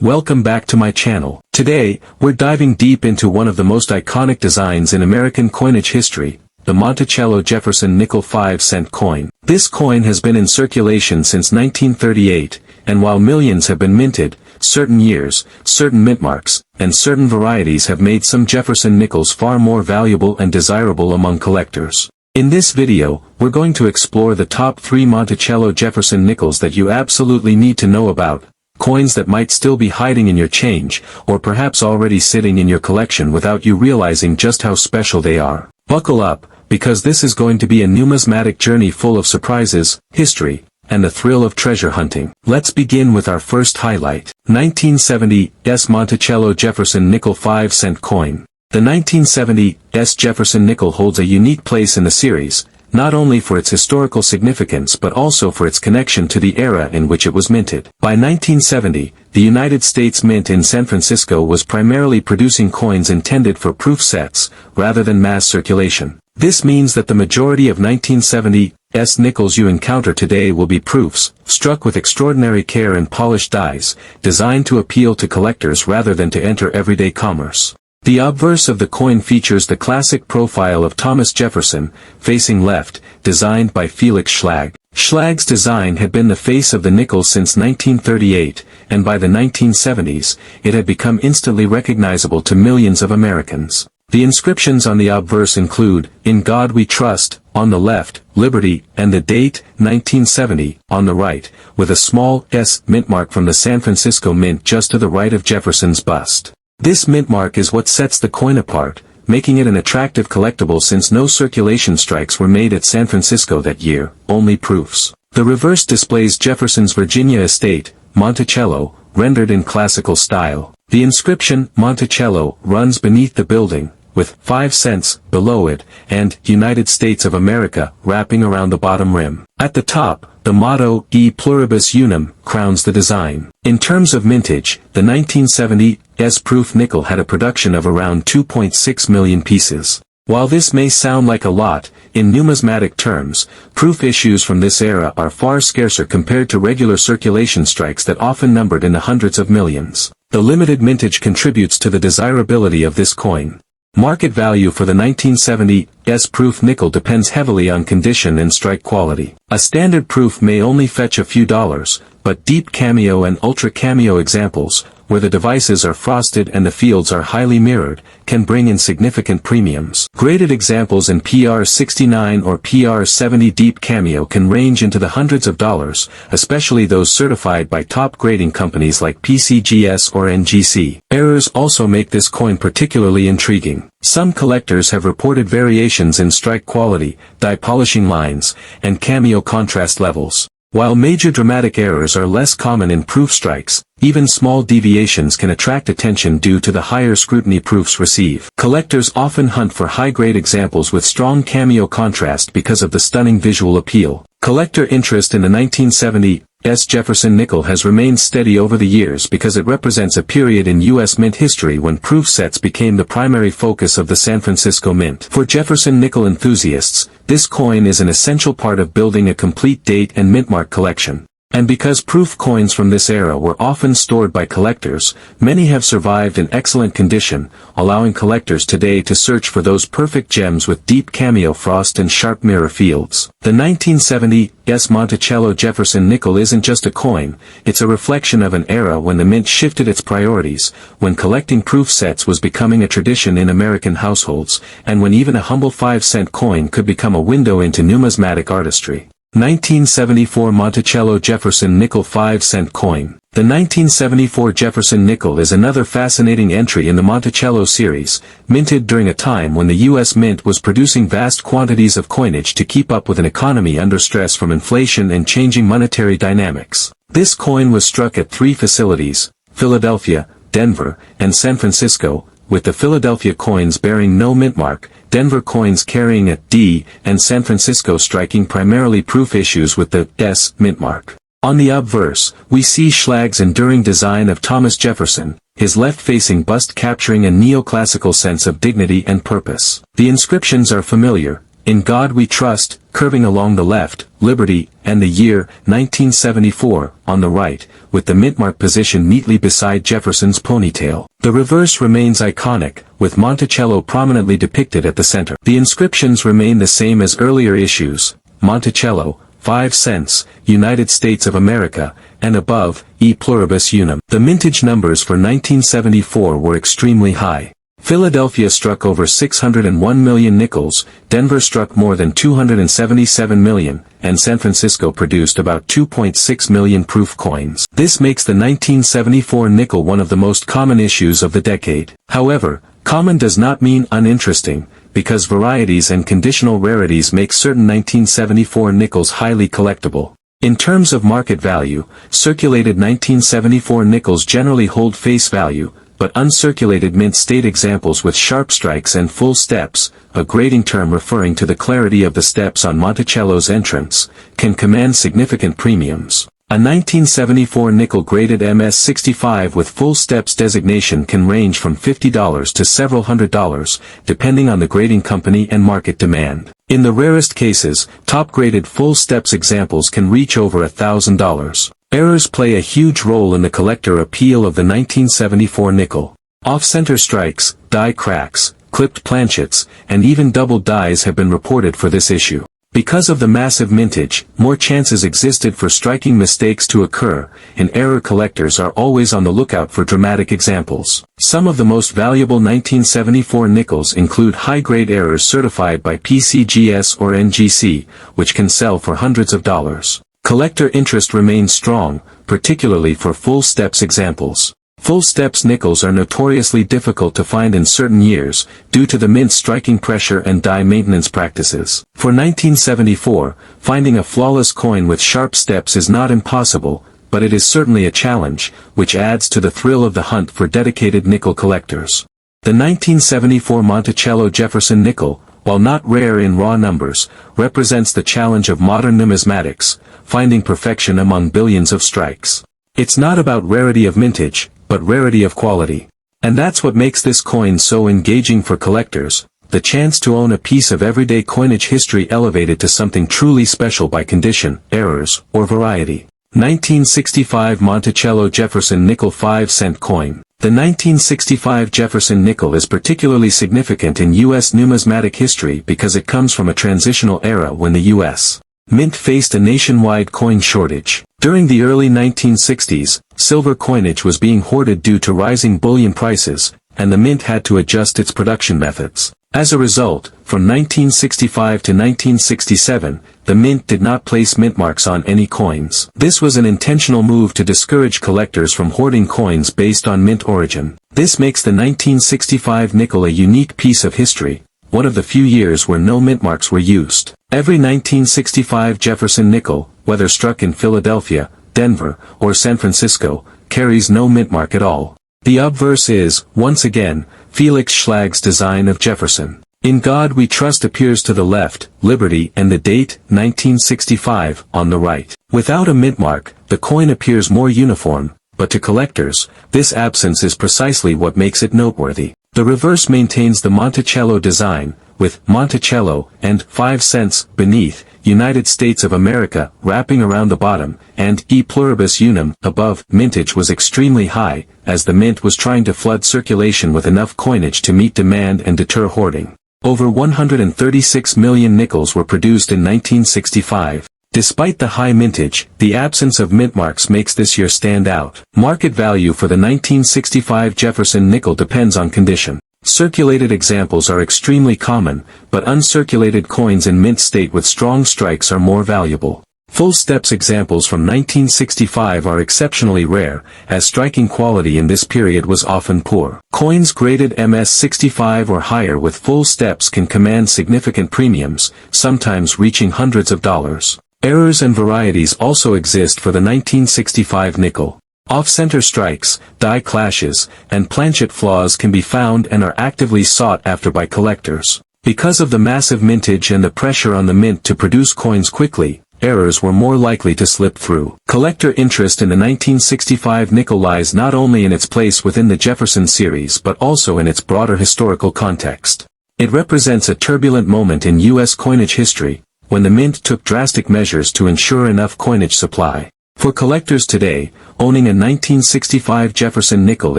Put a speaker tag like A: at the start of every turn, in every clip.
A: Welcome back to my channel. Today, we're diving deep into one of the most iconic designs in American coinage history, the Monticello Jefferson nickel 5-cent coin. This coin has been in circulation since 1938, and while millions have been minted, certain years, certain mint marks, and certain varieties have made some Jefferson nickels far more valuable and desirable among collectors. In this video, we're going to explore the top 3 Monticello Jefferson nickels that you absolutely need to know about. Coins that might still be hiding in your change, or perhaps already sitting in your collection without you realizing just how special they are. Buckle up, because this is going to be a numismatic journey full of surprises, history, and the thrill of treasure hunting. Let's begin with our first highlight. 1970 Monticello Jefferson nickel 5-cent coin. The 1970 Jefferson nickel holds a unique place in the series, not only for its historical significance but also for its connection to the era in which it was minted. By 1970, the United States Mint in San Francisco was primarily producing coins intended for proof sets, rather than mass circulation. This means that the majority of 1970s nickels you encounter today will be proofs, struck with extraordinary care and polished dies, designed to appeal to collectors rather than to enter everyday commerce. The obverse of the coin features the classic profile of Thomas Jefferson, facing left, designed by Felix Schlag. Schlag's design had been the face of the nickel since 1938, and by the 1970s, it had become instantly recognizable to millions of Americans. The inscriptions on the obverse include, "In God We Trust," on the left, "Liberty," and the date, 1970, on the right, with a small S mint mark from the San Francisco Mint just to the right of Jefferson's bust. This mint mark is what sets the coin apart, making it an attractive collectible since no circulation strikes were made at San Francisco that year, only proofs. The reverse displays Jefferson's Virginia estate, Monticello, rendered in classical style. The inscription, Monticello, runs beneath the building, with 5 cents below it, and United States of America wrapping around the bottom rim. At the top, the motto, E pluribus unum, crowns the design. In terms of mintage, the 1970s proof nickel had a production of around 2.6 million pieces. While this may sound like a lot, in numismatic terms, proof issues from this era are far scarcer compared to regular circulation strikes that often numbered in the hundreds of millions. The limited mintage contributes to the desirability of this coin. Market value for the 1970s proof nickel depends heavily on condition and strike quality. A standard proof may only fetch a few dollars, but deep cameo and ultra cameo examples, where the devices are frosted and the fields are highly mirrored, can bring in significant premiums. Graded examples in PR69 or PR70 deep cameo can range into the hundreds of dollars, especially those certified by top grading companies like PCGS or NGC. Errors also make this coin particularly intriguing. Some collectors have reported variations in strike quality, die polishing lines, and cameo contrast levels. While major dramatic errors are less common in proof strikes, even small deviations can attract attention due to the higher scrutiny proofs receive. Collectors often hunt for high-grade examples with strong cameo contrast because of the stunning visual appeal. Collector interest in the 1970s Jefferson nickel has remained steady over the years because it represents a period in U.S. mint history when proof sets became the primary focus of the San Francisco Mint. For Jefferson nickel enthusiasts, this coin is an essential part of building a complete date and mint mark collection. And because proof coins from this era were often stored by collectors, many have survived in excellent condition, allowing collectors today to search for those perfect gems with deep cameo frost and sharp mirror fields. The 1970s Monticello Jefferson nickel isn't just a coin, it's a reflection of an era when the mint shifted its priorities, when collecting proof sets was becoming a tradition in American households, and when even a humble 5-cent coin could become a window into numismatic artistry. 1974 Monticello Jefferson nickel 5-cent coin. The 1974 Jefferson nickel is another fascinating entry in the Monticello series, minted during a time when the U.S. Mint was producing vast quantities of coinage to keep up with an economy under stress from inflation and changing monetary dynamics. This coin was struck at 3 facilities, Philadelphia, Denver, and San Francisco, with the Philadelphia coins bearing no mint mark, Denver coins carrying a D, and San Francisco striking primarily proof issues with the S mint mark. On the obverse, we see Schlag's enduring design of Thomas Jefferson, his left-facing bust capturing a neoclassical sense of dignity and purpose. The inscriptions are familiar, In God We Trust, curving along the left, Liberty, and the year, 1974, on the right, with the mint mark positioned neatly beside Jefferson's ponytail. The reverse remains iconic, with Monticello prominently depicted at the center. The inscriptions remain the same as earlier issues: Monticello, 5 cents, United States of America, and above, E pluribus unum. The mintage numbers for 1974 were extremely high. Philadelphia struck over 601 million nickels, Denver struck more than 277 million, and San Francisco produced about 2.6 million proof coins. This makes the 1974 nickel one of the most common issues of the decade. However, common does not mean uninteresting, because varieties and conditional rarities make certain 1974 nickels highly collectible. In terms of market value, circulated 1974 nickels generally hold face value, but uncirculated mint state examples with sharp strikes and full steps, a grading term referring to the clarity of the steps on Monticello's entrance, can command significant premiums. A 1974 nickel graded MS-65 with full steps designation can range from $50 to several $100s, depending on the grading company and market demand. In the rarest cases, top-graded full steps examples can reach over $1,000. Errors play a huge role in the collector appeal of the 1974 nickel. Off-center strikes, die cracks, clipped planchets, and even double dies have been reported for this issue. Because of the massive mintage, more chances existed for striking mistakes to occur, and error collectors are always on the lookout for dramatic examples. Some of the most valuable 1974 nickels include high-grade errors certified by PCGS or NGC, which can sell for hundreds of dollars. Collector interest remains strong, particularly for full steps examples. Full steps nickels are notoriously difficult to find in certain years, due to the mint's striking pressure and die maintenance practices. For 1974, finding a flawless coin with sharp steps is not impossible, but it is certainly a challenge, which adds to the thrill of the hunt for dedicated nickel collectors. The 1974 Monticello Jefferson nickel, while not rare in raw numbers, represents the challenge of modern numismatics, finding perfection among billions of strikes. It's not about rarity of mintage, but rarity of quality. And that's what makes this coin so engaging for collectors, the chance to own a piece of everyday coinage history elevated to something truly special by condition, errors, or variety. 1965 Monticello Jefferson nickel 5-cent coin. The 1965 Jefferson nickel is particularly significant in U.S. numismatic history because it comes from a transitional era when the U.S. Mint faced a nationwide coin shortage. During the early 1960s, silver coinage was being hoarded due to rising bullion prices, and the mint had to adjust its production methods. As a result, from 1965 to 1967, the mint did not place mint marks on any coins. This was an intentional move to discourage collectors from hoarding coins based on mint origin. This makes the 1965 nickel a unique piece of history, one of the few years where no mint marks were used. Every 1965 Jefferson nickel, whether struck in Philadelphia, Denver, or San Francisco, carries no mint mark at all. The obverse is, once again, Felix Schlag's design of Jefferson. In God We Trust appears to the left, Liberty, and the date, 1965, on the right. Without a mint mark, the coin appears more uniform, but to collectors, this absence is precisely what makes it noteworthy. The reverse maintains the Monticello design, with Monticello and 5 cents beneath, United States of America wrapping around the bottom, and E pluribus unum above. Mintage was extremely high, as the mint was trying to flood circulation with enough coinage to meet demand and deter hoarding. Over 136 million nickels were produced in 1965. Despite the high mintage, the absence of mint marks makes this year stand out. Market value for the 1965 Jefferson nickel depends on condition. Circulated examples are extremely common, but uncirculated coins in mint state with strong strikes are more valuable. Full steps examples from 1965 are exceptionally rare, as striking quality in this period was often poor. Coins graded MS-65 or higher with full steps can command significant premiums, sometimes reaching hundreds of dollars. Errors and varieties also exist for the 1965 nickel. Off-center strikes, die clashes, and planchet flaws can be found and are actively sought after by collectors. Because of the massive mintage and the pressure on the mint to produce coins quickly, errors were more likely to slip through. Collector interest in the 1965 nickel lies not only in its place within the Jefferson series but also in its broader historical context. It represents a turbulent moment in U.S. coinage history, when the mint took drastic measures to ensure enough coinage supply. For collectors today, owning a 1965 Jefferson nickel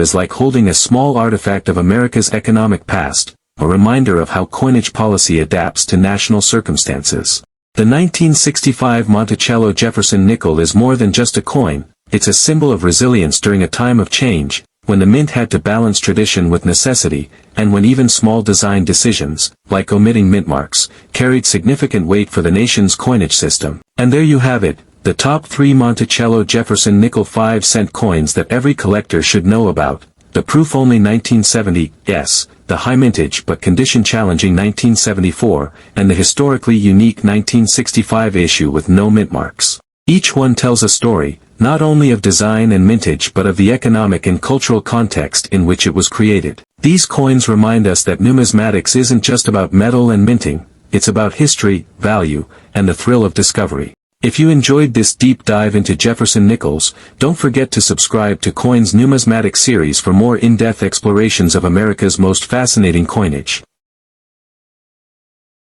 A: is like holding a small artifact of America's economic past, a reminder of how coinage policy adapts to national circumstances. The 1965 Monticello Jefferson nickel is more than just a coin, it's a symbol of resilience during a time of change, when the mint had to balance tradition with necessity, and when even small design decisions, like omitting mint marks, carried significant weight for the nation's coinage system. And there you have it, the top 3 Monticello Jefferson nickel 5-cent coins that every collector should know about. The proof-only 1970, yes, the high mintage but condition-challenging 1974, and the historically unique 1965 issue with no mint marks. Each one tells a story, not only of design and mintage but of the economic and cultural context in which it was created. These coins remind us that numismatics isn't just about metal and minting, it's about history, value, and the thrill of discovery. If you enjoyed this deep dive into Jefferson nickels, don't forget to subscribe to Coin's Numismatic series for more in-depth explorations of America's most fascinating coinage.